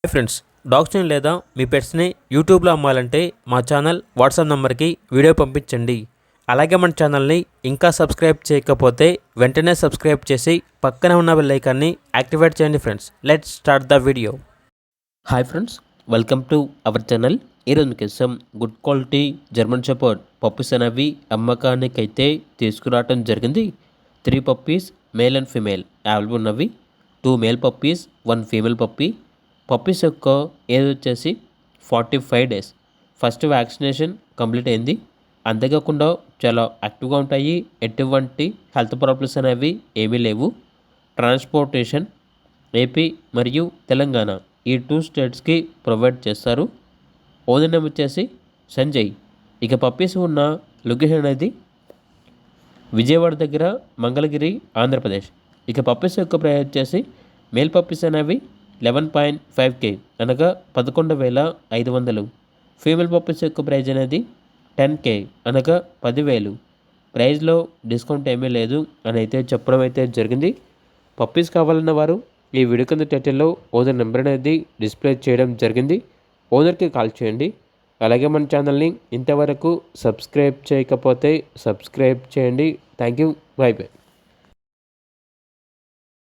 Hi friends, డాగ్స్ని లేదా మీ పెట్స్ని యూట్యూబ్లో అమ్మాలంటే మా ఛానల్ వాట్సాప్ నెంబర్కి వీడియో పంపించండి. అలాగే మన ఛానల్ని ఇంకా సబ్స్క్రైబ్ చేయకపోతే వెంటనే సబ్స్క్రైబ్ చేసి పక్కనే ఉన్న బెల్ ఐకాన్ని యాక్టివేట్ చేయండి. Friends, let's start the video. Hi friends, welcome to our channel. ఈరోజు మీకోసం good quality German shepherd puppies అనేవి అమ్మకానికైతే తీసుకురావడం జరిగింది. 3 puppies male and female available ఉన్నవి. 2 male puppies 1 female puppy. Puppies యొక్క ఏజ్ వచ్చేసి 45 డేస్. ఫస్ట్ వ్యాక్సినేషన్ కంప్లీట్ అయింది. అంతేకాకుండా చాలా యాక్టివ్గా ఉంటాయి. ఎటువంటి హెల్త్ ప్రాబ్లమ్స్ అనేవి ఏమీ లేవు. ట్రాన్స్పోర్టేషన్ ఏపీ మరియు తెలంగాణ ఈ 2 స్టేట్స్కి ప్రొవైడ్ చేస్తారు. ఓనర్ నేమ్ వచ్చేసి సంజయ్. ఇక పప్పీస్ ఉన్న లొకేషన్ అనేది విజయవాడ దగ్గర మంగళగిరి, ఆంధ్రప్రదేశ్. ఇక పప్పీస్ యొక్క ప్రైస్ వచ్చేసి మేల్ పప్పీస్ అనేవి 11.5K అనగా 11,500. ఫీమేల్ పప్పీస్ యొక్క ప్రైజ్ అనేది 10K అనగా 10,000. ప్రైజ్లో డిస్కౌంట్ ఏమీ లేదు అని అయితే చెప్పడం అయితే జరిగింది. పప్పీస్ కావాలన్న వారు ఈ వీడియో కింద టైటిల్లో ఓనర్ నెంబర్ అనేది డిస్ప్లే చేయడం జరిగింది. ఓనర్కి కాల్ చేయండి. అలాగే మన ఛానల్ని ఇంతవరకు సబ్స్క్రైబ్ చేయకపోతే సబ్స్క్రైబ్ చేయండి. Thank you. By by.